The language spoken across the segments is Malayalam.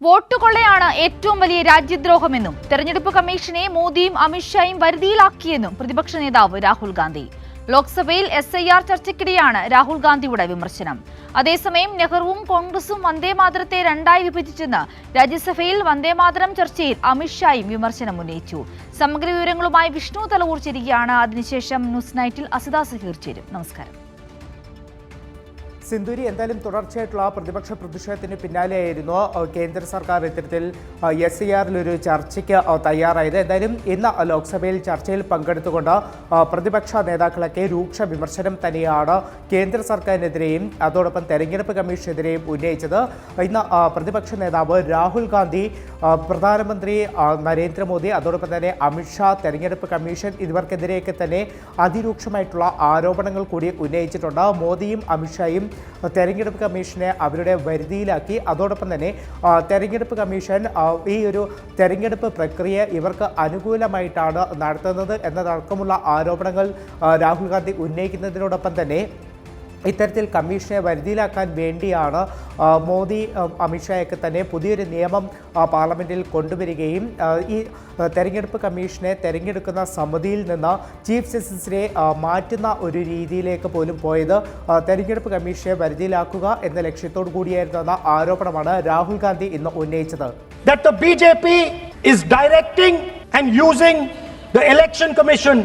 വോട്ടുകൊള്ളയാണ് ഏറ്റവും വലിയ രാജ്യദ്രോഹമെന്നും തെരഞ്ഞെടുപ്പ് കമ്മീഷനെ മോദിയും അമിത്ഷായും വരുതിയിലാക്കിയെന്നും പ്രതിപക്ഷ നേതാവ് രാഹുൽ ഗാന്ധി. ലോക്സഭയിൽ SIR ചർച്ചയ്ക്കിടെയാണ് രാഹുൽ ഗാന്ധിയുടെ വിമർശനം. അതേസമയം നെഹ്റുവും കോൺഗ്രസും വന്ദേമാതരത്തെ രണ്ടായി വിഭജിച്ചെന്ന് രാജ്യസഭയിൽ വന്ദേമാതരം ചർച്ചയിൽ അമിത്ഷായും വിമർശനം ഉന്നയിച്ചു. സമഗ്ര വിവരങ്ങളുമായി വിഷ്ണു തലവൂർ ചേരുകയാണ്. അതിനുശേഷം ന്യൂസ് നൈറ്റിൽ അസിത സഹീർ ചേരും. നമസ്കാരം സിന്ധൂരി. എന്തായാലും തുടർച്ചയായിട്ടുള്ള പ്രതിപക്ഷ പ്രതിഷേധത്തിന് പിന്നാലെയായിരുന്നു കേന്ദ്ര സർക്കാർ ഇത്തരത്തിൽ SIRലൊരു ചർച്ചയ്ക്ക് തയ്യാറായത്. എന്തായാലും ഇന്ന് ലോക്സഭയിൽ ചർച്ചയിൽ പങ്കെടുത്തുകൊണ്ട് പ്രതിപക്ഷ നേതാക്കളൊക്കെ രൂക്ഷ വിമർശനം തന്നെയാണ് കേന്ദ്ര സർക്കാരിനെതിരെയും അതോടൊപ്പം തെരഞ്ഞെടുപ്പ് കമ്മീഷനെതിരെയും ഉന്നയിച്ചത്. ഇന്ന് പ്രതിപക്ഷ നേതാവ് രാഹുൽ ഗാന്ധി, പ്രധാനമന്ത്രി നരേന്ദ്രമോദി, അതോടൊപ്പം തന്നെ അമിത്ഷാ, തെരഞ്ഞെടുപ്പ് കമ്മീഷൻ ഇവർക്കെതിരെയൊക്കെ തന്നെ അതിരൂക്ഷമായിട്ടുള്ള ആരോപണങ്ങൾ കൂടി ഉന്നയിച്ചിട്ടുണ്ട്. മോദിയും അമിത്ഷായും തെരഞ്ഞെടുപ്പ് കമ്മീഷനെ അവരുടെ വരുതിയിലാക്കി. അതോടൊപ്പം തന്നെ തെരഞ്ഞെടുപ്പ് കമ്മീഷൻ ഈ ഒരു തെരഞ്ഞെടുപ്പ് പ്രക്രിയ ഇവർക്ക് അനുകൂലമായിട്ടാണ് നടത്തുന്നത് എന്നതടക്കമുള്ള ആരോപണങ്ങൾ രാഹുൽ ഗാന്ധി ഉന്നയിക്കുന്നതിനോടൊപ്പം തന്നെ ഇത്തരത്തിൽ കമ്മീഷനെ വരുതിയിലാക്കാൻ വേണ്ടിയാണ് മോദി അമിത്ഷായൊക്കെ തന്നെ പുതിയൊരു നിയമം പാർലമെൻറ്റിൽ കൊണ്ടുവരികയും ഈ തെരഞ്ഞെടുപ്പ് കമ്മീഷനെ തെരഞ്ഞെടുക്കുന്ന സമിതിയിൽ നിന്ന് ചീഫ് ജസ്റ്റിസിനെ മാറ്റുന്ന ഒരു രീതിയിലേക്ക് പോലും പോയത് തെരഞ്ഞെടുപ്പ് കമ്മീഷനെ വരുതിയിലാക്കുക എന്ന ലക്ഷ്യത്തോടു കൂടിയായിരുന്ന ആരോപണമാണ് രാഹുൽ ഗാന്ധി ഇന്ന് ഉന്നയിച്ചത്. That the BJP is directing and using the election commission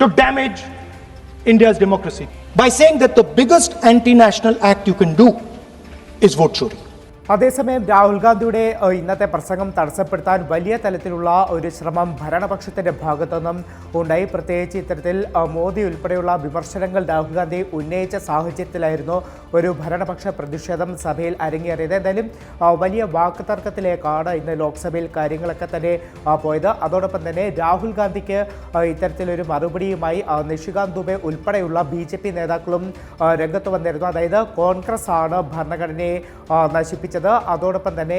to damage India's democracy by saying that the biggest anti-national act you can do is vote chori. അതേസമയം രാഹുൽ ഗാന്ധിയുടെ ഇന്നത്തെ പ്രസംഗം തടസ്സപ്പെടുത്താൻ വലിയ തലത്തിലുള്ള ഒരു ശ്രമം ഭരണപക്ഷത്തിൻ്റെ ഭാഗത്തുനിന്നും ഉണ്ടായി. പ്രത്യേകിച്ച് ഇത്തരത്തിൽ മോദി ഉൾപ്പെടെയുള്ള വിമർശനങ്ങൾ രാഹുൽ ഗാന്ധി ഉന്നയിച്ച സാഹചര്യത്തിലായിരുന്നു ഒരു ഭരണപക്ഷ പ്രതിഷേധം സഭയിൽ അരങ്ങേറിയത്. എന്തായാലും വലിയ വാക്കുതർക്കത്തിലേക്കാണ് ഇന്ന് ലോക്സഭയിൽ കാര്യങ്ങളൊക്കെ തന്നെ പോയത്. അതോടൊപ്പം തന്നെ രാഹുൽ ഗാന്ധിക്ക് ഇത്തരത്തിലൊരു മറുപടിയുമായി നിഷികാന്ത് ദുബെ ഉൾപ്പെടെയുള്ള BJP നേതാക്കളും രംഗത്ത് വന്നിരുന്നു. അതായത് കോൺഗ്രസ് ആണ് ഭരണഘടനയെ നശിപ്പിച്ചത്, അതോടൊപ്പം തന്നെ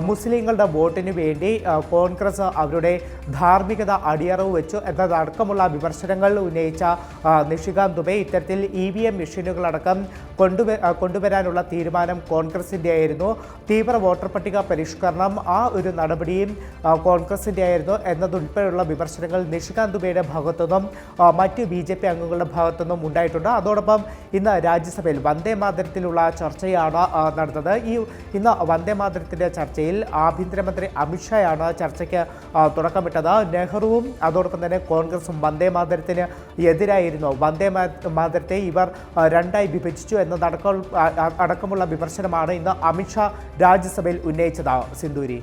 മുസ്ലിങ്ങളുടെ വോട്ടിന് വേണ്ടി കോൺഗ്രസ് അവരുടെ ധാർമ്മികത അടിയറവ് വെച്ചു എന്നതടക്കമുള്ള വിമർശനങ്ങൾ ഉന്നയിച്ച നിഷികാന്ത് ദുബെ ഇത്തരത്തിൽ EVM മെഷീനുകളടക്കം കൊണ്ടുവരാനുള്ള തീരുമാനം കോൺഗ്രസിൻ്റെ ആയിരുന്നു. തീവ്ര വോട്ടർ പട്ടിക പരിഷ്കരണം ആ ഒരു നടപടിയും കോൺഗ്രസിൻ്റെ ആയിരുന്നു എന്നതുൾപ്പെടെയുള്ള വിമർശനങ്ങൾ നിഷികാന്ത് ദുബെയുടെ ഭാഗത്തുനിന്നും മറ്റ് BJP അംഗങ്ങളുടെ ഭാഗത്തുനിന്നും ഉണ്ടായിട്ടുണ്ട്. അതോടൊപ്പം ഇന്ന് രാജ്യസഭയിൽ വന്ദേമാതരത്തിലുള്ള ചർച്ചയാണ് നടന്നത്. ഇന്ന് വന്ദേമാതരത്തിൻ്റെ ചർച്ചയിൽ ആഭ്യന്തരമന്ത്രി അമിത്ഷായാണ് ചർച്ചയ്ക്ക് തുടക്കമിട്ടത്. നെഹ്റുവും അതോടൊപ്പം തന്നെ കോൺഗ്രസും വന്ദേമാതരത്തിന് എതിരായിരുന്നു. വന്ദേമാതരത്തെ ഇവർ രണ്ടായി വിഭജിച്ചു എന്നതടക്കമുള്ള വിമർശനമാണ് ഇന്ന് അമിത്ഷാ രാജ്യസഭയിൽ ഉന്നയിച്ചത്. സിന്ധൂരി.